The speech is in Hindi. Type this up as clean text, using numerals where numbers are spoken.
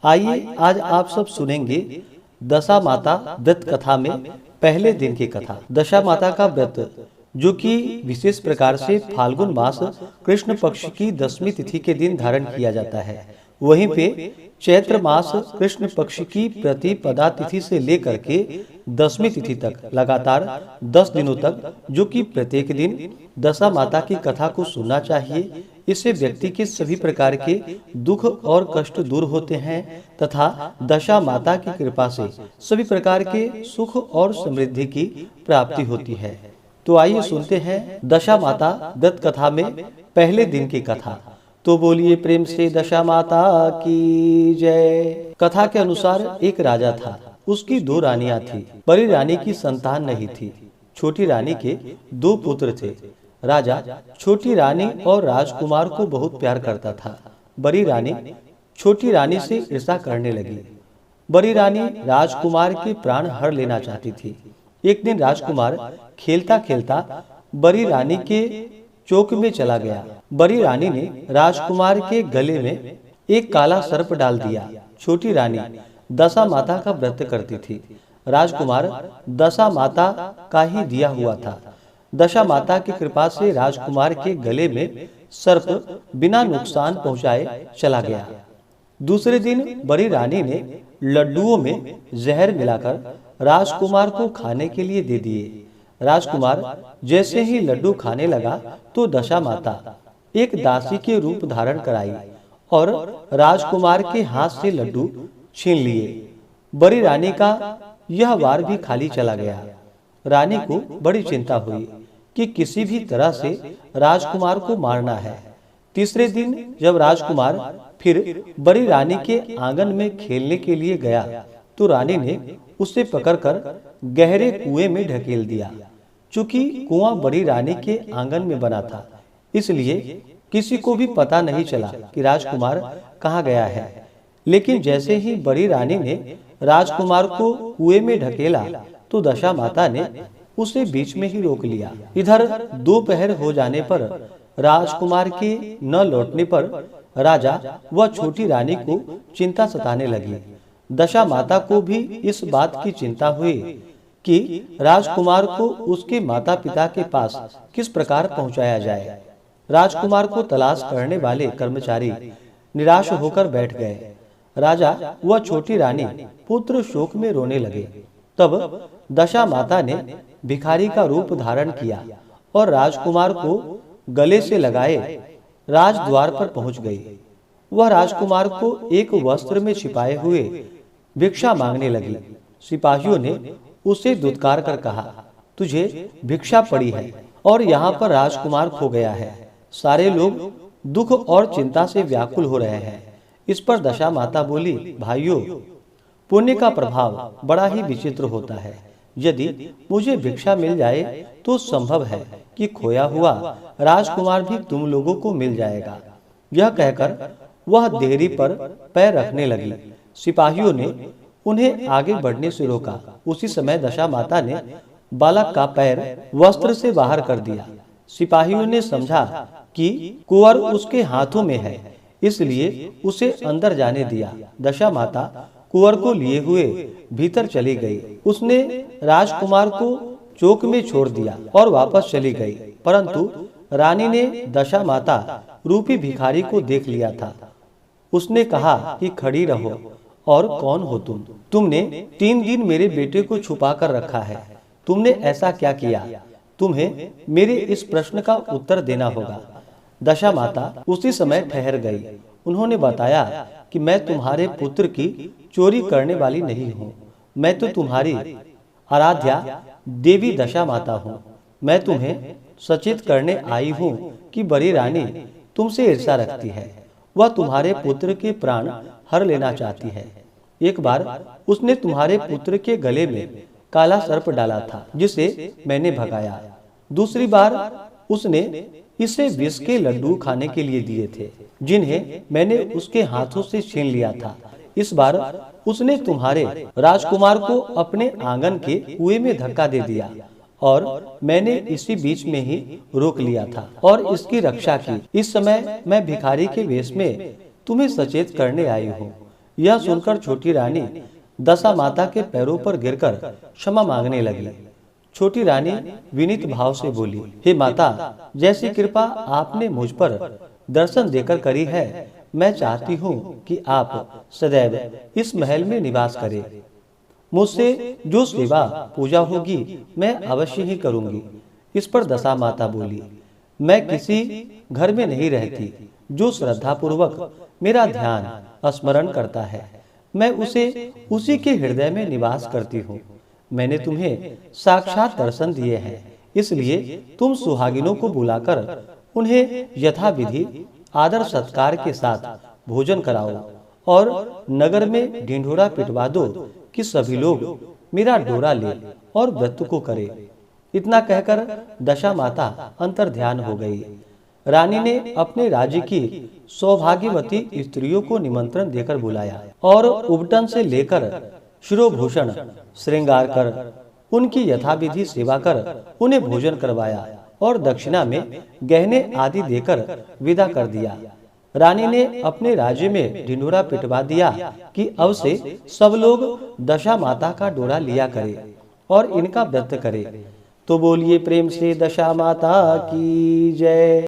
आइए आज आप सब सुनेंगे दशा माता व्रत कथा में पहले दिन की कथा। दशा माता का व्रत जो कि विशेष प्रकार से फाल्गुन मास कृष्ण पक्ष की 10वीं तिथि के दिन धारण किया जाता है। वहीं पे चैत्र मास कृष्ण पक्ष की प्रतिपदा तिथि से लेकर के 10वीं तिथि तक लगातार 10 दिनों तक जो कि प्रत्येक दिन दशा माता की कथा को सुनना चाहिए। इससे व्यक्ति के सभी प्रकार के दुख और कष्ट दूर होते हैं तथा दशा माता की कृपा से सभी प्रकार के सुख और समृद्धि की प्राप्ति होती है। तो आइए सुनते हैं दशा माता व्रत कथा में पहले दिन की कथा। तो बोलिए प्रेम से दशा माता की जय। कथा के अनुसार एक राजा था, उसकी 2 रानियां थी। बड़ी रानी की संतान नहीं थी। छोटी रानी के 2 पुत्र थे। राजा छोटी रानी और राजकुमार को बहुत प्यार करता था। बड़ी रानी छोटी रानी से ईर्ष्या करने लगी। बड़ी रानी राजकुमार के प्राण हर लेना चाहती थी। एक दिन राजकुमार खेलता खेलता बड़ी रानी के चौक में चला गया। बड़ी रानी ने राजकुमार के गले में एक काला सर्प डाल दिया। छोटी रानी दशा माता का व्रत करती थी। राजकुमार दशा माता का ही दिया हुआ था। दशा माता की कृपा से राजकुमार के गले में सर्प बिना नुकसान पहुंचाए चला गया। दूसरे दिन बड़ी रानी ने लड्डुओं में जहर मिलाकर राजकुमार को खाने के लिए दे दिए। राजकुमार जैसे ही लड्डू खाने लगा तो दशा माता एक दासी के रूप धारण कराई और राजकुमार के हाथ से लड्डू छीन लिए। बड़ी रानी का यह वार भी खाली चला गया। रानी को बड़ी चिंता हुई कि किसी भी तरह से राजकुमार को मारना है। तीसरे दिन जब राजकुमार फिर बड़ी रानी के आंगन में खेलने के लिए गया तो रानी ने उसे पकड़कर गहरे कुएं में ढकेल दिया। चूंकि कुआं बड़ी रानी के आंगन में बना था, इसलिए किसी को भी पता नहीं चला कि राजकुमार कहाँ गया है। लेकिन जैसे ही बड़ी रानी ने राजकुमार को कुएं में ढकेला तो दशा माता ने उसे बीच में ही रोक लिया। इधर दोपहर हो जाने पर राजकुमार के न लौटने पर राजा व छोटी रानी को चिंता सताने लगी। दशा माता को भी इस बात की चिंता हुई कि राजकुमार को उसके माता पिता के पास किस प्रकार पहुंचाया जाए। राजकुमार को तलाश करने वाले कर्मचारी निराश होकर बैठ गए। राजा व छोटी रानी पुत्र शोक में रोने लगे। तब दशा माता ने भिखारी का रूप धारण किया और राजकुमार को गले से लगाए राजद्वार पर पहुंच गई। वह राजकुमार को एक वस्त्र में छिपाए हुए भिक्षा मांगने लगी। सिपाहियों ने उसे दुत्कार कर कहा, तुझे भिक्षा पड़ी है और यहाँ पर राजकुमार खो गया है। सारे लोग दुख और चिंता से व्याकुल हो रहे हैं। इस पर दशा माता बोली, भाइयों, पुण्य का प्रभाव बड़ा ही विचित्र होता है। यदि मुझे भिक्षा मिल जाए तो संभव है कि खोया हुआ राजकुमार भी तुम लोगों को मिल जाएगा। यह कहकर वह देहरी पर पैर रखने लगी। सिपाहियों ने उन्हें आगे बढ़ने से रोका। उसी समय दशा माता ने बालक का पैर वस्त्र से बाहर कर दिया। सिपाहियों ने समझा कि कुंवर उसके हाथों में है, इसलिए उसे अंदर जाने दिया। दशा माता कुंवर को लिए हुए भीतर चली गई। उसने राजकुमार को चौक में छोड़ दिया और वापस चली गई। परंतु रानी ने दशा माता रूपी भिखारी को देख लिया था। उसने कहा कि खड़ी रहो, और कौन हो तुम? तुमने 3 दिन मेरे बेटे को छुपा कर रखा है। तुमने ऐसा क्या किया? तुम्हें मेरे इस प्रश्न का उत्तर देना होगा। दशा माता उसी समय ठहर गई। उन्होंने बताया कि मैं तुम्हारे पुत्र की चोरी करने वाली नहीं हूँ। मैं तो तुम्हारी आराध्या देवी दशा माता हूँ। मैं तुम्हें सचेत करने आई हूँ कि बड़ी रानी तुमसे ईर्ष्या रखती है। वह तुम्हारे पुत्र के प्राण हर लेना चाहती है। एक बार उसने तुम्हारे पुत्र के गले में काला सर्प डाला था, जिसे मैंने भगाया। दूसरी बार उसने इसे विष के लड्डू खाने के लिए दिए थे, जिन्हें मैंने उसके हाथों से छीन लिया था। इस बार उसने तुम्हारे राजकुमार को अपने आंगन के कुएं में धक्का दे दिया और मैंने इसी बीच में ही रोक लिया था और इसकी रक्षा की। इस समय मैं भिखारी के वेश में तुम्हें सचेत करने आई हूँ। यह सुनकर छोटी रानी दशा माता के पैरों पर गिरकर क्षमा मांगने लगी। छोटी रानी विनीत भाव से बोली, हे माता, जैसी कृपा आपने मुझ पर दर्शन देकर करी है, मैं चाहती हूँ कि आप सदैव इस महल में निवास करें। मुझसे जो सेवा पूजा होगी मैं अवश्य ही करूंगी। इस पर दशा माता बोली, मैं किसी घर में नहीं रहती जो श्रद्धा पूर्वक मेरा ध्यान स्मरण करता है, मैं उसी के हृदय में निवास करती हूँ। मैंने तुम्हें साक्षात दर्शन दिए हैं, इसलिए तुम सुहागिनों को बुलाकर उन्हें यथाविधि आदर सत्कार के साथ भोजन कराओ और नगर में ढिंढोरा पिटवा दो कि सभी लोग मेरा डोरा ले और व्रत को करें। इतना कहकर दशा माता अंतर ध्यान हो गई। रानी ने अपने राज्य की सौभाग्यवती स्त्रियों को निमंत्रण देकर बुलाया और उबटन से लेकर शिरोभूषण श्रृंगार कर उनकी यथाविधि सेवा कर उन्हें भोजन करवाया और दक्षिणा में गहने आदि देकर विदा कर दिया। रानी ने अपने राज्य में ढिंढोरा पिटवा दिया कि अब से सब लोग दशा माता का डोरा लिया करे और इनका व्रत करे। तो बोलिए प्रेम से दशा माता की जय।